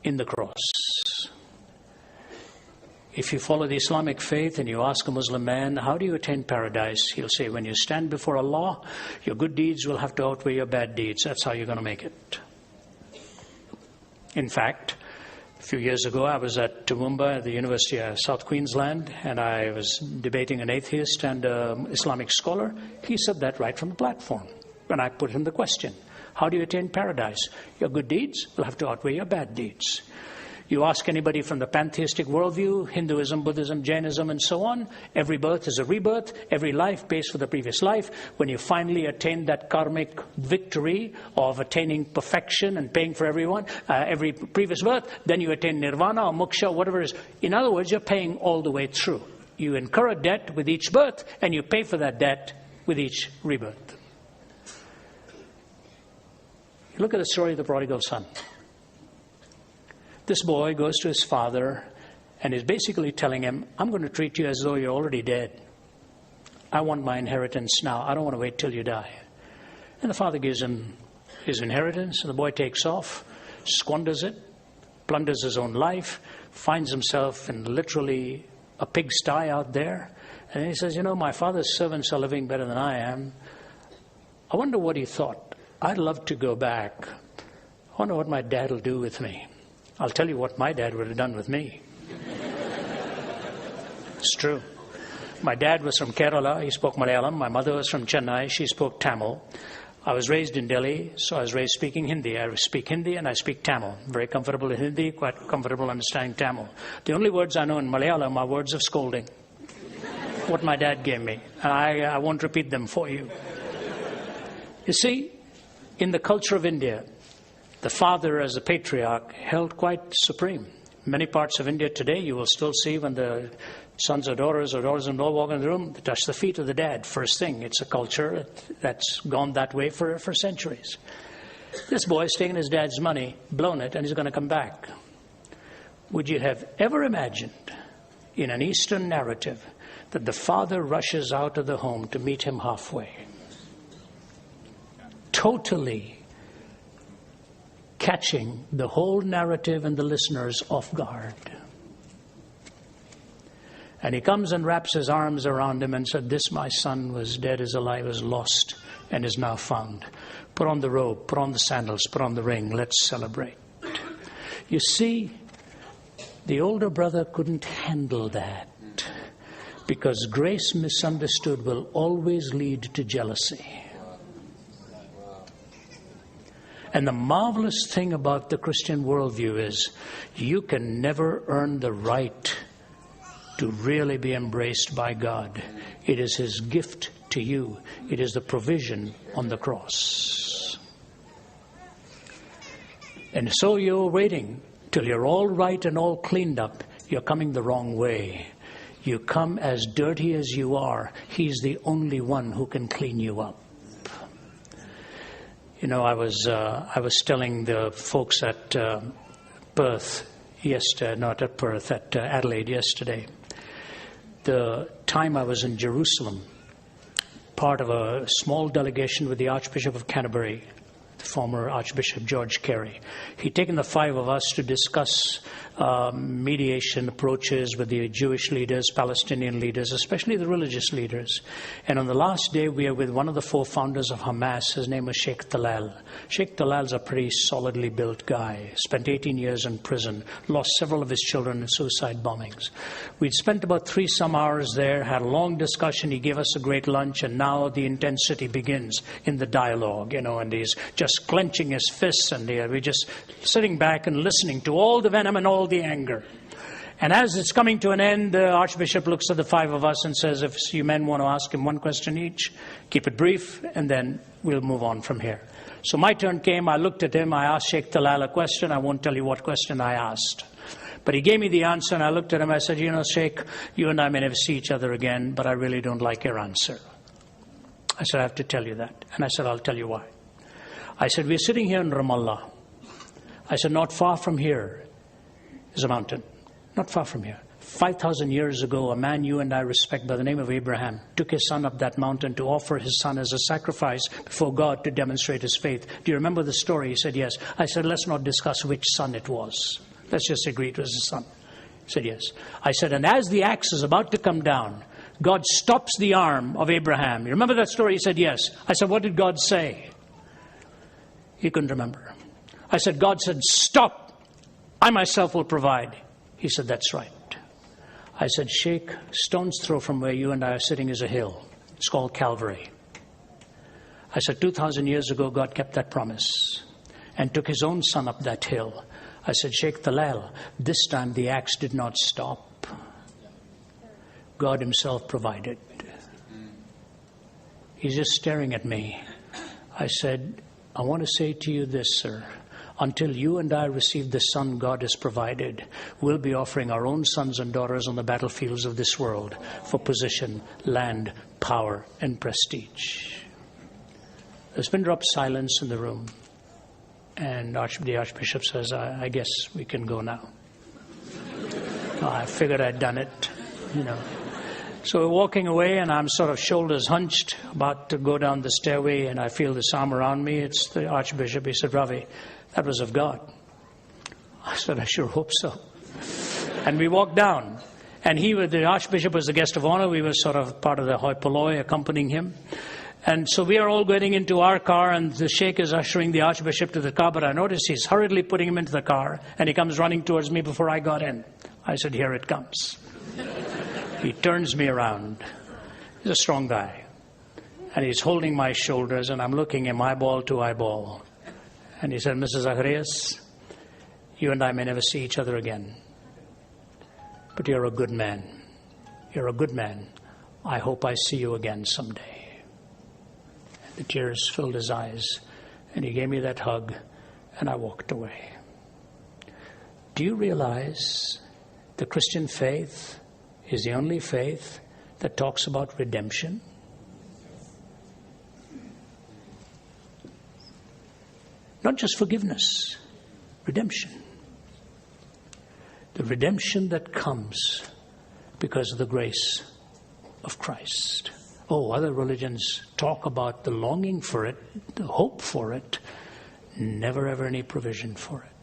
in the cross. If you follow the Islamic faith and you ask a Muslim man, how do you attain paradise? He'll say, when you stand before Allah, your good deeds will have to outweigh your bad deeds. That's how you're going to make it. In fact, a few years ago, I was at Toowoomba at the University of South Queensland, and I was debating an atheist and an Islamic scholar. He said that right from the platform. When I put him the question, how do you attain paradise? Your good deeds will have to outweigh your bad deeds. You ask anybody from the pantheistic worldview, Hinduism, Buddhism, Jainism, and so on, every birth is a rebirth, every life pays for the previous life. When you finally attain that karmic victory of attaining perfection and paying for every previous birth, then you attain nirvana or moksha, whatever it is. In other words, you're paying all the way through. You incur a debt with each birth, and you pay for that debt with each rebirth. You look at the story of the prodigal son. This boy goes to his father and is basically telling him, I'm going to treat you as though you're already dead. I want my inheritance now. I don't want to wait till you die. And the father gives him his inheritance, and the boy takes off, squanders it, plunders his own life, finds himself in literally a pigsty out there. And he says, my father's servants are living better than I am. I wonder what he thought. I'd love to go back. I wonder what my dad will do with me. I'll tell you what my dad would have done with me. It's true. My dad was from Kerala. He spoke Malayalam. My mother was from Chennai. She spoke Tamil. I was raised in Delhi, so I was raised speaking Hindi. I speak Hindi and I speak Tamil. Very comfortable in Hindi, quite comfortable understanding Tamil. The only words I know in Malayalam are words of scolding. What my dad gave me. And I won't repeat them for you. You see, in the culture of India, the father as the patriarch held quite supreme. Many parts of India today, you will still see when the sons or daughters-in-law walk in the room, they touch the feet of the dad first thing. It's a culture that's gone that way for centuries. This boy's taken his dad's money, blown it, and he's going to come back. Would you have ever imagined in an Eastern narrative that the father rushes out of the home to meet him halfway? Totally catching the whole narrative and the listeners off guard. And he comes and wraps his arms around him and said, this my son was dead, is alive, is lost, and is now found. Put on the robe, put on the sandals, put on the ring, let's celebrate. You see, the older brother couldn't handle that, because grace misunderstood will always lead to jealousy. And the marvelous thing about the Christian worldview is you can never earn the right to really be embraced by God. It is His gift to you. It is the provision on the cross. And so you're waiting till you're all right and all cleaned up. You're coming the wrong way. You come as dirty as you are. He's the only one who can clean you up. I was telling the folks at Perth yesterday, not at Perth, at Adelaide yesterday, the time I was in Jerusalem, part of a small delegation with the Archbishop of Canterbury, the former Archbishop George Carey. He'd taken the five of us to discuss mediation approaches with the Jewish leaders, Palestinian leaders, especially the religious leaders. And on the last day, we are with one of the four founders of Hamas. His name was Sheikh Talal. Sheikh Talal's a pretty solidly built guy. Spent 18 years in prison. Lost several of his children in suicide bombings. We'd spent about 3 some hours there, had a long discussion. He gave us a great lunch, and now the intensity begins in the dialogue, and he's just clenching his fists, and we're just sitting back and listening to all the venom and all the anger. And as it's coming to an end, the Archbishop looks at the five of us and says, if you men want to ask him one question each, keep it brief, and then we'll move on from here. So my turn came. I looked at him. I asked Sheikh Talal a question. I won't tell you what question I asked. But he gave me the answer, and I looked at him. I said, Sheikh, you and I may never see each other again, but I really don't like your answer. I said, I have to tell you that. And I said, I'll tell you why. I said, we're sitting here in Ramallah. I said, not far from here is a mountain. Not far from here. 5,000 years ago, a man you and I respect by the name of Abraham took his son up that mountain to offer his son as a sacrifice before God to demonstrate his faith. Do you remember the story? He said, yes. I said, let's not discuss which son it was. Let's just agree it was the son. He said, yes. I said, and as the axe is about to come down, God stops the arm of Abraham. You remember that story? He said, yes. I said, what did God say? He couldn't remember. I said, God said, stop. I myself will provide. He said, that's right. I said, Sheikh, stone's throw from where you and I are sitting is a hill. It's called Calvary. I said, 2,000 years ago, God kept that promise and took his own son up that hill. I said, Sheikh Talal, this time the axe did not stop. God himself provided. He's just staring at me. I said, I want to say to you this, sir. Until you and I receive the son God has provided, we'll be offering our own sons and daughters on the battlefields of this world for position, land, power, and prestige. There's been dropped silence in the room. And the Archbishop says, I guess we can go now. I figured I'd done it, So we're walking away, and I'm sort of shoulders hunched, about to go down the stairway, and I feel this arm around me. It's the Archbishop. He said, Ravi, that was of God. I said, I sure hope so. And we walked down. And the Archbishop was the guest of honor. We were sort of part of the hoi polloi accompanying him. And so we are all getting into our car, and the Sheikh is ushering the Archbishop to the car. But I noticed he's hurriedly putting him into the car, and he comes running towards me before I got in. I said, here it comes. He turns me around. He's a strong guy. And he's holding my shoulders, and I'm looking him eyeball to eyeball. And he said, Mr. Zacharias, you and I may never see each other again. But you're a good man. You're a good man. I hope I see you again someday. The tears filled his eyes, and he gave me that hug, and I walked away. Do you realize the Christian faith is the only faith that talks about redemption? Not just forgiveness, redemption. The redemption that comes because of the grace of Christ. Oh, other religions talk about the longing for it, the hope for it, never ever any provision for it.